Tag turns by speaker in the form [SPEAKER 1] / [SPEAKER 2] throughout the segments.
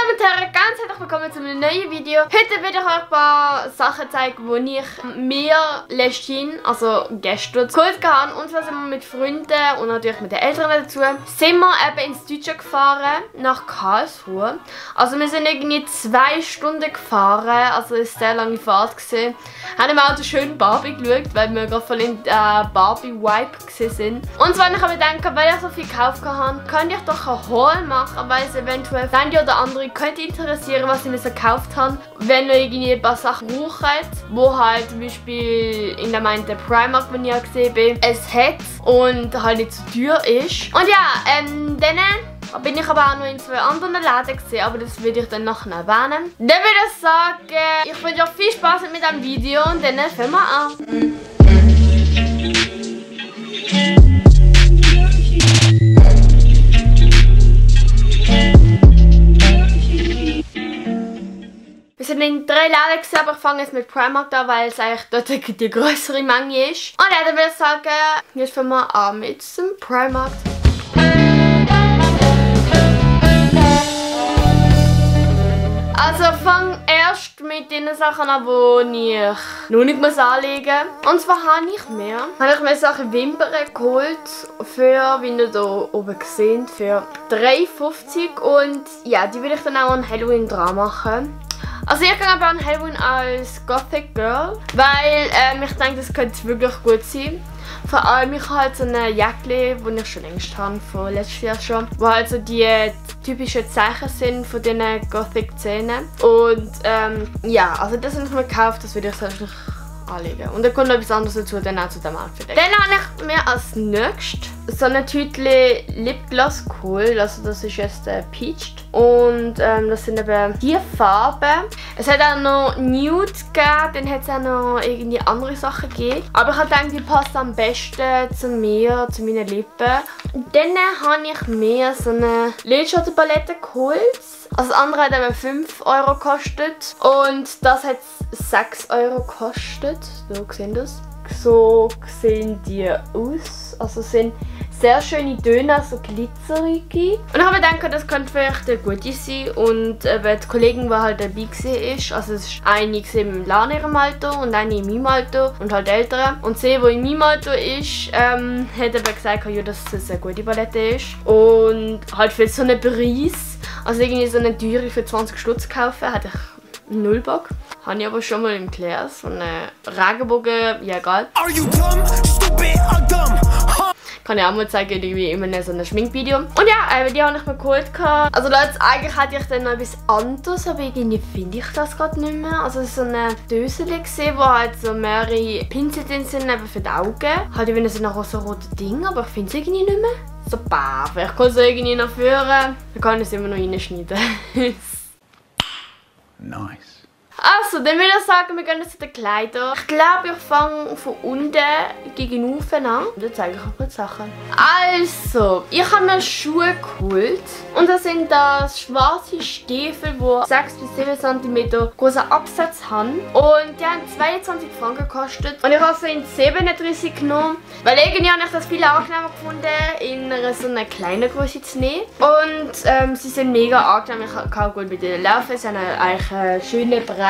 [SPEAKER 1] Damen und Herren, ganz herzlich willkommen zu einem neuen Video. Heute werde ich euch ein paar Sachen zeigen, die ich mir letzthin, also gestern, geholt habe. Und zwar sind wir mit Freunden und natürlich mit den Eltern dazu, sind wir eben ins Deutsche gefahren, nach Karlsruhe. Also wir sind irgendwie 2 Stunden gefahren, also es war eine sehr lange Fahrt gewesen. Haben im Auto schön Barbie geschaut, weil wir gerade voll in Barbie-Vibe sind. Und zwar habe ich gedacht, weil ich so viel gekauft habe, könnte ich doch ein Haul machen, weil es eventuell den oder andere könnte interessieren, was ich mir so gekauft habe. Wenn ihr irgendwie ein paar Sachen braucht, wo halt zum Beispiel in der Primark, wenn ich gesehen bin, es hat und halt nicht so teuer ist. Und ja, dann bin ich aber auch noch in 2 anderen Läden gesehen, aber das will ich dann nachher erwähnen. Dann würde ich sagen, ich wünsche euch viel Spaß mit diesem Video und dann fangen wir an. Wir sind in 3 Läden gesehen, aber ich fange jetzt mit Primark an, weil es eigentlich dort die größere Menge ist. Und dann würde ich sagen, jetzt fangen wir an mit dem Primark. Also fang erst mit den Sachen an, die ich noch nicht anlegen muss. Und zwar habe ich mir solche Wimpern geholt, für, wie ihr hier oben seht, für 3,50 €. Und ja, die will ich dann auch an Halloween dran machen. Also ich gehe aber an Halloween als Gothic Girl, weil ich denke, das könnte wirklich gut sein. Vor allem, ich habe halt so eine Jacke, die ich schon längst habe, von letztes Jahr schon, wo halt so die typischen Zeichen sind von diesen Gothic-Szenen. Und ja, also das habe ich mir gekauft, das würde ich selbst anlegen. Und dann kommt noch etwas anderes dazu, dann auch zu dem Outfit. Dann habe ich mir als nächstes so eine Tüte Lipgloss geholt, also das ist jetzt Peached. Und das sind eben die Farben. Es hat auch noch Nude gegeben, dann hat es auch noch irgendwie andere Sachen gegeben. Aber ich denke, die passt am besten zu mir, zu meinen Lippen. Und dann habe ich mir so eine Lidschattenpalette geholt. Also das andere hat eben 5 € gekostet und das hat 6 € gekostet. So sehen das. So sehen die aus. Also sind sehr schöne Töne, so glitzerige. Und ich habe gedacht, das könnte vielleicht eine gute sein. Und die Kollegin, die halt dabei war, also es ist eine im Laden in ihrem Alter und eine in meinem Alter und halt ältere. Und sie, die in meinem Alter ist, hat eben gesagt, ja, dass es eine gute Palette ist. Und halt für so einen Preis, also irgendwie so eine teure für 20 Stutz kaufen, hatte ich 0 Bock. Habe ich aber schon mal im Claire's von einem Regenbogen, ja egal. Are you dumb? Stupid or dumb? Kann ich auch mal zeigen, irgendwie in so einem Schminkvideo. Und ja, die habe ich mir geholt. Also Leute, eigentlich hätte ich dann noch etwas anderes, aber irgendwie finde ich das gerade nicht mehr. Also es war so eine Döse gesehen, wo halt so mehrere Pinsel drin sind, eben für die Augen. Halt wie so ein rosa-rotes Ding, aber ich finde es irgendwie nicht mehr. So baff. Ich kann es irgendwie noch führen. Dann kann ich es immer noch reinschneiden.
[SPEAKER 2] Nice.
[SPEAKER 1] Also, dann würde ich sagen, wir gehen jetzt zu den Kleidern. Ich glaube, ich fange von unten gegen oben an. Und dann zeige ich euch mal die Sachen. Also, ich habe mir Schuhe geholt. Und das sind das schwarze Stiefel, die 6 bis 7 cm großen Absatz haben. Und die haben 22 Franken gekostet. Und ich habe sie in 37 genommen. Weil irgendwie habe ich das viel angenehmer gefunden, in so einer kleinen Größe zu nehmen. Und sie sind mega angenehm. Ich kann gut mit denen laufen. Sie haben eigentlich einen schönen, breiten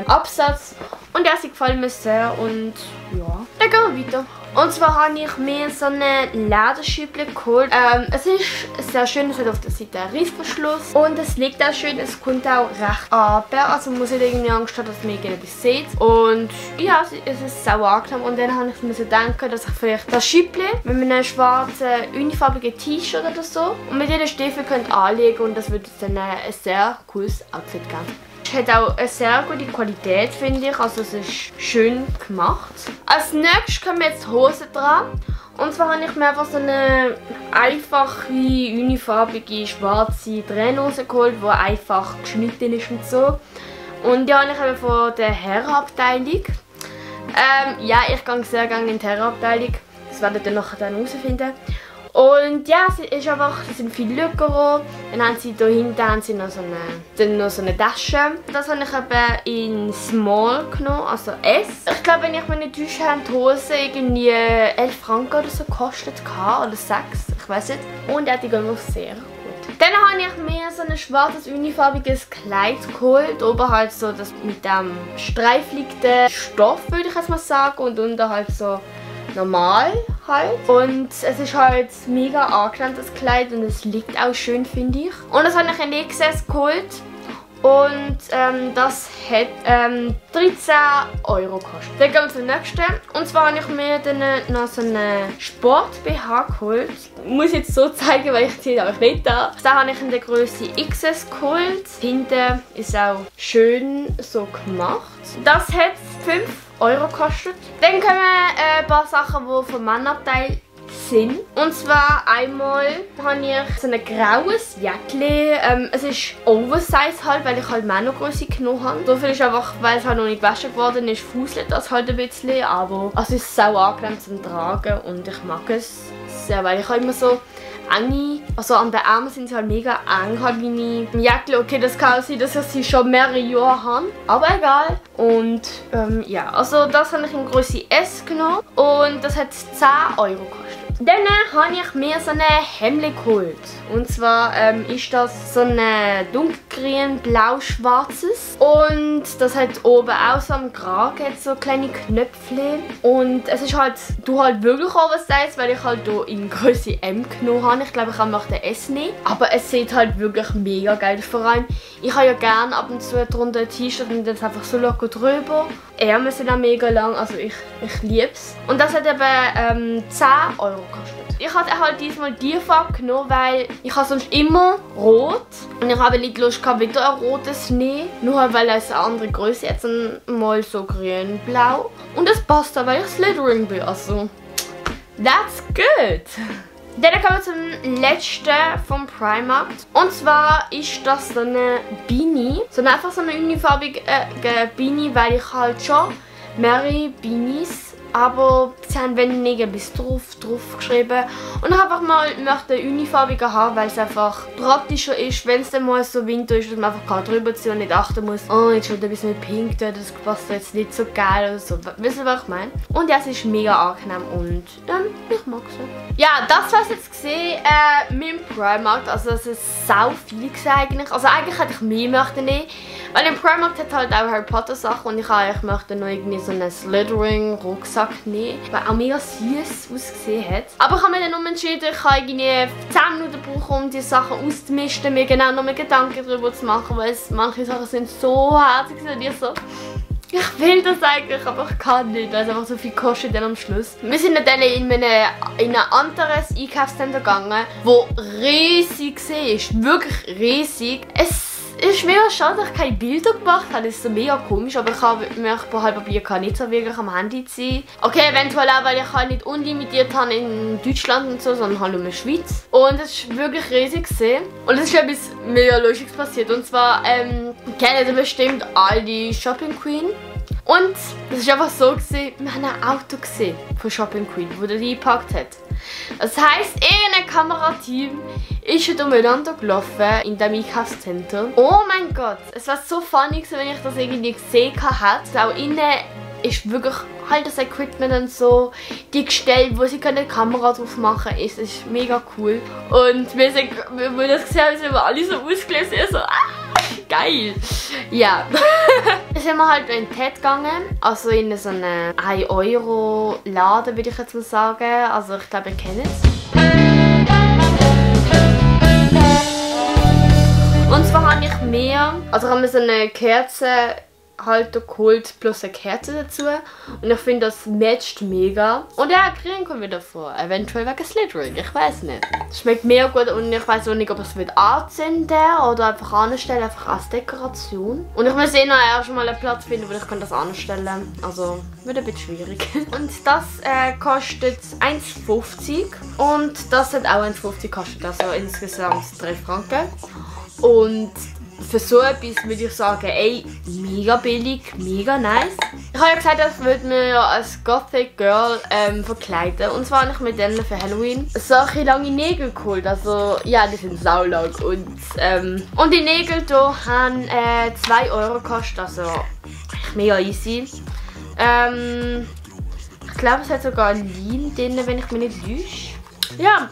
[SPEAKER 1] Absatz. Und ja, sie gefallen mir sehr. Und ja, dann gehen wir weiter. Und zwar habe ich mir so eine Lederschüble geholt. Es ist sehr schön, es hat auf der Seite einen Reissverschluss. Und es liegt auch schön, es kommt auch recht runter. Also man muss nicht irgendwie Angst haben, dass man irgendetwas sieht. Und ja, es ist sau angenehm. Und dann habe ich mir so gedacht, dass ich vielleicht das Schüble mit einem schwarzen, unifarbigen T-Shirt oder so und mit diesen Stiefeln anlegen und das würde dann ein sehr cooles Outfit geben. Es hat auch eine sehr gute Qualität, finde ich. Also es ist schön gemacht. Als nächstes kommen jetzt Hosen dran. Und zwar habe ich mir einfach so eine einfache, unifarbige, schwarze Trainingshose geholt, die einfach geschnitten ist und so. Und die habe ich eben von der Herrenabteilung. Ja, ich gehe sehr gerne in die Herrenabteilung. Das werdet ihr nachher dann herausfinden. Und ja, sie ist einfach, sie sind viel lockerer. Dann haben sie hier hinten noch so eine Tasche. Das habe ich eben in Small genommen, also S. Ich glaube, wenn ich meine täusche, haben die Hosen irgendwie 11 Franken oder so gekostet oder 6, ich weiß nicht. Und ja, die gehen mir sehr gut. Dann habe ich mir so ein schwarzes unifarbiges Kleid geholt. Oben halt so das mit dem streiflichten Stoff, würde ich jetzt mal sagen. Und unten halt so normal halt. Und es ist halt mega angenehm, das Kleid. Und es liegt auch schön, finde ich. Und das habe ich in XS geholt. Und das hat 13 € gekostet. Dann gehen wir zum nächsten. Und zwar habe ich mir dann noch so einen Sport-BH geholt. Muss ich jetzt so zeigen, weil ich ziehe euch nicht da. Da habe ich in der Größe XS geholt. Hinten ist auch schön so gemacht. Das hat 5 € gekostet. Dann kommen ein paar Sachen, die vom Männerabteil sind. Und zwar einmal habe ich so ein graues Jäckli. Es ist Oversize halt, weil ich halt Männergröße genommen habe. So viel ist einfach, weil es halt noch nicht gewaschen geworden ist, fußelt das halt ein bisschen. Aber es ist sau angenehm zum Tragen und ich mag es sehr, weil ich halt immer so enge, also an den Armen sind sie halt mega eng, halt meine Jäckli. Okay, das kann auch sein, dass ich sie schon mehrere Jahre habe, aber egal. Und ja, also das habe ich in Größe S genommen und das hat 10 € gekostet. Dann habe ich mir so ein Hemd geholt. Und zwar ist das so ein dunkelgrün, blau-schwarzes. Und das hat oben auch so am Kragen so kleine Knöpfchen. Und es ist halt, du halt wirklich Oversize, weil ich halt hier in Größe M genommen habe. Ich glaube, ich möchte den S nehmen. Aber es sieht halt wirklich mega geil aus. Vor allem, ich habe ja gerne ab und zu drunter ein T-Shirt und dann einfach so locker drüber. Ärmel sind auch mega lang, also ich liebe es. Und das hat eben 10 € gekostet. Ich habe halt diesmal die Farbe genommen, weil ich habe sonst immer rot. Und ich habe nicht Lust gehabt, wieder ein rotes nehmen. Nur weil es eine andere Größe jetzt mal so grün-blau. Und es passt auch, weil ich Slytherin bin. Also, that's good. Dann kommen wir zum letzten vom Primark. Und zwar ist das so eine Beanie. So einfach so eine unifarbige Beanie, weil ich halt schon mehrere Beanies, aber sie haben weniger bis drauf geschrieben. Und ich einfach mal möchte unifarbigen haben, weil es einfach praktischer ist, wenn es dann mal so Winter ist, dass man einfach drüber ziehen und nicht achten muss, oh, jetzt schon ein bisschen mit Pink, das passt jetzt nicht so geil oder so. Wisst ihr, was ich meine? Und ja, es ist mega angenehm und ich mag es. Ja, das war es jetzt gesehen mit dem Primark. Also es ist sau viel eigentlich. Also eigentlich hätte ich mehr möchten nehmen, weil im Primark hat halt auch Harry Potter Sachen und ich möchte noch irgendwie so einen Slytherin Rucksack nehmen, weil auch mega süß ausgesehen hat. Aber ich habe mir dann umentschieden, ich habe irgendwie 10 Minuten gebraucht, um die Sachen auszumisten, mir genau noch mal Gedanken darüber zu machen, weil manche Sachen sind so herzig und ich so, ich will das eigentlich, aber ich kann nicht, weil es einfach so viel kostet dann am Schluss. Wir sind dann in ein anderes Einkaufszentrum gegangen, wo riesig war, wirklich riesig. Es ist mega schade, dass ich keine Bilder gemacht habe. Das ist so mega komisch, aber ich habe mir halt probiert, nicht so wirklich am Handy zu sein. Okay, eventuell auch, weil ich halt nicht unlimitiert habe in Deutschland und so, sondern halt nur in der Schweiz. Und es war wirklich riesig gesehen. Und es ist etwas mega Lustiges passiert. Und zwar kennen ihr bestimmt all die Shopping Queen. Und es war einfach so gewesen, wir haben ein Auto gesehen von Shopping Queen, wo der die eingepackt hat. Das heisst, irgendein Kamerateam ist schon umeinander gelaufen in diesem Einkaufszentrum. Oh mein Gott, es war so funny, wenn ich das irgendwie gesehen habe. Auch innen ist wirklich halt das Equipment und so, die Gestelle, wo sie die Kamera drauf machen können, ist mega cool. Und wir das gesehen haben, sind wir alle so ausgelöst, so geil. Ja. Dann sind wir halt in TED gegangen, also in so einen 1 € Laden, würde ich jetzt mal sagen. Also ich glaube, ihr kennt es. Und zwar habe ich mir so eine Kerzenhalter geholt plus eine Kerze dazu. Und ich finde, das matcht mega. Und ja, grün kommt wieder vor. Eventuell wegen Slytherin, ich weiß nicht. Es schmeckt mega gut und ich weiß auch nicht, ob ich es anzünden oder einfach anstellen, einfach als Dekoration. Und ich muss noch erst mal einen Platz finden, wo ich das anstellen kann. Also, wird ein bisschen schwierig. Und das kostet 1,50 und das hat auch 1,50 gekostet, also insgesamt 3 Franken. Und für so etwas würde ich sagen, ey, mega billig, mega nice. Ich habe ja gesagt, ich würde mir ja als Gothic Girl verkleiden. Und zwar habe ich mit denen für Halloween solche lange Nägel geholt. Also, ja, die sind saulang. Und die Nägel hier haben 2 € gekostet. Also, mega easy. Ich glaube, es hat sogar ein Lean drin, wenn ich mich nicht täusche. Ja.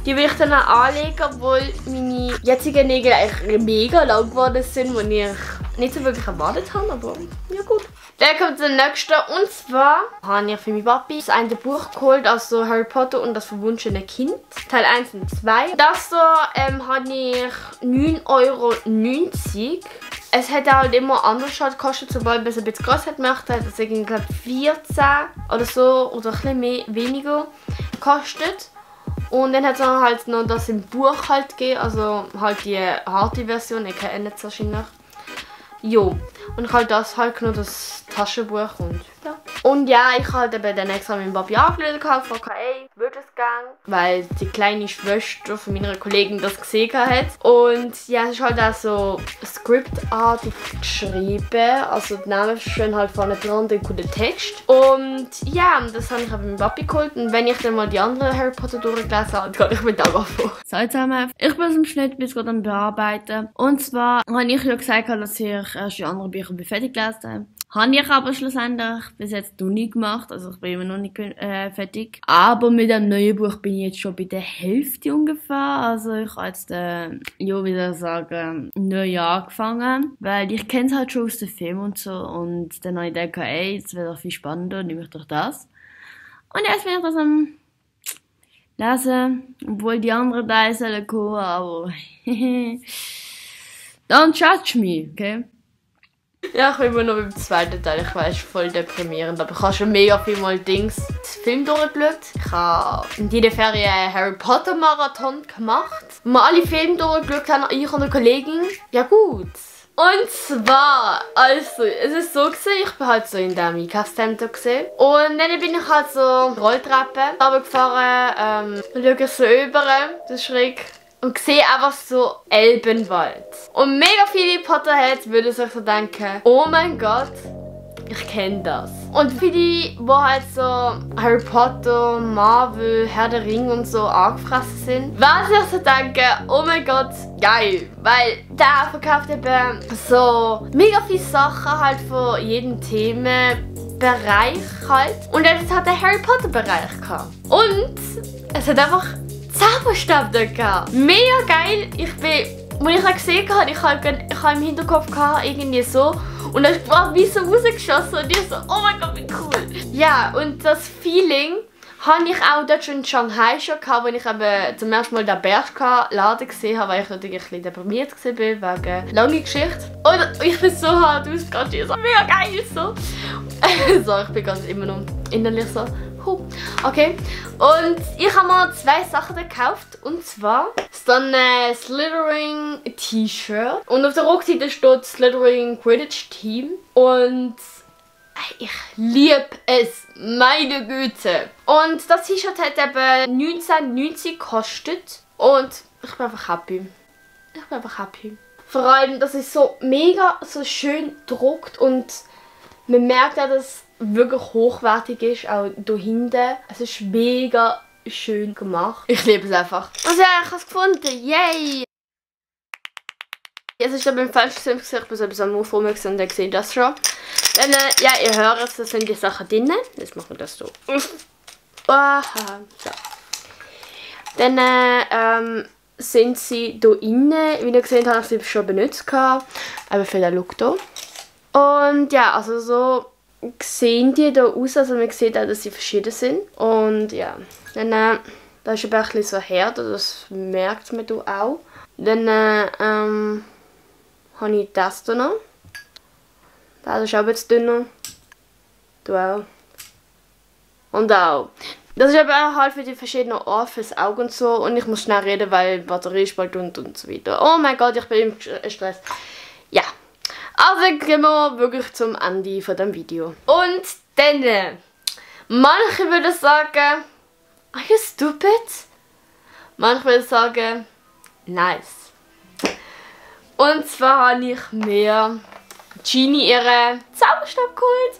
[SPEAKER 1] Die will ich dann auch anlegen, obwohl meine jetzigen Nägel eigentlich mega lang geworden sind, die ich nicht so wirklich erwartet habe, aber ja gut. Dann kommt der nächste und zwar habe ich für mein Papi das eine Buch geholt, also Harry Potter und das verwunschene Kind, Teil 1 und 2. Das habe ich 9,90 €. Es hätte halt immer anders halt gekostet, sobald man es ein bisschen größer hätte gemacht, hat es irgendwie, glaube 14 oder so oder ein bisschen mehr, weniger gekostet. Und dann hat es halt noch das im Buch halt gegeben, also halt die harte Version, ich kenne es wahrscheinlich. Jo, und ich halt das halt genommen, das Taschenbuch und ja. Und ja, ich halt eben dann extra mit meinem Papi angerufen und gefragt, ey, wird es gehen? Weil die kleine Schwester von meiner Kollegin das gesehen hat. Und ja, es ist halt auch so scriptartig geschrieben, also die Namen stehen halt vorne dran, den guten Text. Und ja, das habe ich auch mit meinem Papi geholt und wenn ich dann mal die anderen Harry Potter durchgelesen habe, kann ich mit auch anfangen. So zusammen, ich bin aus dem Schnitt bis gerade am Bearbeiten. Und zwar habe ich ja gesagt, dass ich erst die anderen Bücher fertig gelesen habe. Habe ich aber schlussendlich bis jetzt noch nicht gemacht, also ich bin immer noch nicht fertig. Aber mit dem neuen Buch bin ich jetzt schon bei der Hälfte ungefähr. Also ich habe jetzt, ja, wie soll ich sagen, neu angefangen. Weil ich kenne es halt schon aus dem Film und so. Und dann habe ich gedacht, ey, es wäre doch viel spannender, nehme ich doch das. Und jetzt bin ich das am lesen, obwohl die anderen Teile sollen kommen, aber don't judge me, okay? Ja, ich bin immer noch beim zweiten Teil. Ich weiß, voll deprimierend, aber ich habe schon mega viel mal den Film durchgeschaut. Ich habe in dieser Ferien einen Harry Potter Marathon gemacht. Wir alle Filme durchgeschaut haben, ich und eine Kollegin. Ja gut. Und zwar, also, es ist so gewesen, ich bin halt so in dem Einkaufszentrum gewesen. Und dann bin ich halt so Rolltreppe runtergefahren, und schaue so über, das ist schräg. Und sehe einfach so Elbenwald. Und mega viele Potterheads würden sich so denken, oh mein Gott, ich kenne das. Und für die halt so Harry Potter, Marvel, Herr der Ringe und so angefressen sind, werden sich so denken, oh mein Gott, geil. Weil der verkauft eben so mega viele Sachen halt von jedem Themenbereich halt. Und jetzt hat der Harry Potter Bereich gehabt. Und es hat einfach Zauberstab dort gehabt. Mega geil. Als ich das gesehen habe, ich habe im Hinterkopf gehabt, irgendwie so. Und dann war wie so rausgeschossen und ich so, oh mein Gott, wie cool. Ja, und das Feeling habe ich auch dort schon in Shanghai schon gehabt, wo ich eben zum ersten Mal den Bershka-Laden gesehen habe, weil ich natürlich ein bisschen deprimiert war wegen lange Geschichte. Und ich bin so hart ausgegangen, so mega geil so. So, ich bin ganz immer noch innerlich so. Okay, und ich habe mir 2 Sachen gekauft. Und zwar ist dann ein Slytherin T-Shirt. Und auf der Rückseite steht Slytherin Quidditch Team. Und ich liebe es, meine Güte. Und das T-Shirt hat eben 19,90 gekostet. Und ich bin einfach happy. Ich bin einfach happy. Vor allem, dass es so mega so schön druckt und man merkt auch, dass wirklich hochwertig ist, auch hier hinten. Es ist mega schön gemacht. Ich liebe es einfach. Also ja, ich habe es gefunden. Yay! Jetzt ist aber im falschen Film gesehen, ich bin so ein bisschen am Aufräumen und dann sehe ich das schon. Dann, ja, ihr hört es, das sind die Sachen drin. Jetzt machen wir das so. Aha, so. Dann sind sie hier innen. Wie ihr gesehen habt, habe ich sie schon benutzt. Aber für den Look hier. Und ja, also so sehen die hier aus, also man sieht auch, dass sie verschieden sind. Und ja, dann, da ist ein bisschen so hart, das merkt man hier auch. Dann habe ich das hier noch. Das ist auch ein bisschen dünner. Hier auch. Und auch. Das ist eben halt für die verschiedenen Orte, fürs Auge und so. Und ich muss schnell reden, weil die Batterie ist bald und so weiter. Oh mein Gott, ich bin im Stress. Ja. Also gehen wir wirklich zum Ende von dem Video. Und dann, manche würden sagen, are you stupid? Manche würden sagen, nice. Und zwar habe ich mir Ginny ihre Zauberstab geholt.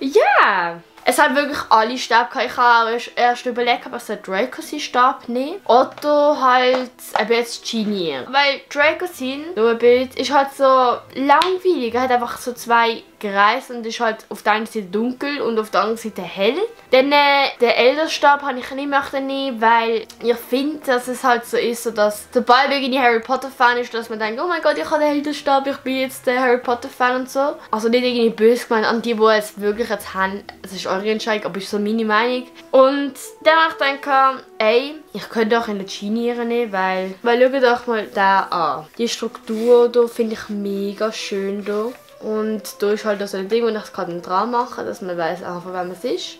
[SPEAKER 1] Ja! Es hat wirklich alle Stäbe gehabt. Ich habe erst überlegt, ob ich den Draco-Stab nehme. Oder halt jetzt Ginny. Weil Draco-Bild ist halt so langweilig. Er hat einfach so 2 gereist und ist halt auf der einen Seite dunkel und auf der anderen Seite hell. Dann den Elderstab habe ich nicht möchten nehmen, weil ich finde, dass es halt so ist, so dass sobald irgendwie Harry Potter Fan ist, dass man denkt, oh mein Gott, ich habe den Elderstab, ich bin jetzt der Harry Potter Fan und so. Also nicht irgendwie böse gemeint an die es wirklich jetzt haben. Es ist eure Entscheidung, aber ist so meine Meinung. Und dann habe ich gedacht, ey, ich könnte auch in der Genie nehmen, weil schaut euch mal da an. Die Struktur hier finde ich mega schön hier. Und da ist halt so ein Ding, wo ich gerade dran mache, dass man weiß einfach, wer es ist.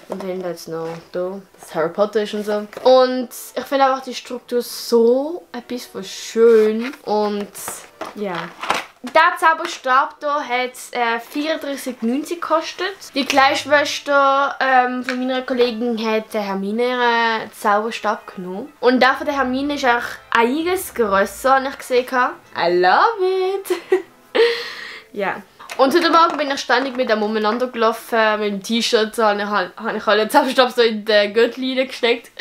[SPEAKER 1] Und hinten jetzt noch da, das Harry Potter ist und so. Und ich finde einfach die Struktur so etwas von schön. Und ja. Der Zauberstab hier hat 34,90 gekostet. Die Kleinschwester von meiner Kollegin hat der Hermine ihren Zauberstab genommen. Und der von der Hermine ist auch einiges grösser, habe ich gesehen. I love it! Ja. Und heute Morgen bin ich ständig mit dem umeinander gelaufen, mit dem T-Shirt, habe ich alle Zauberstab so in den Gürtel gesteckt.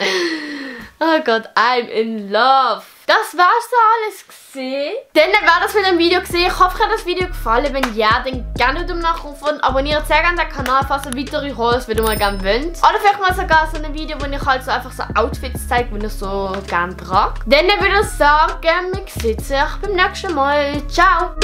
[SPEAKER 1] Oh Gott, I'm in love. Das war's so alles gesehen. Dann war das mit dem Video gesehen. Ich hoffe, euch hat das Video gefallen. Wenn ja, dann gerne den Nachruf und abonniert sehr gerne den Kanal, falls ihr weitere Hauls wieder mal gerne wollt. Oder vielleicht mal sogar so ein Video, wo ich halt so einfach so Outfits zeige, die ich so gerne trage. Dann würde ich sagen, wir sehen uns beim nächsten Mal. Ciao!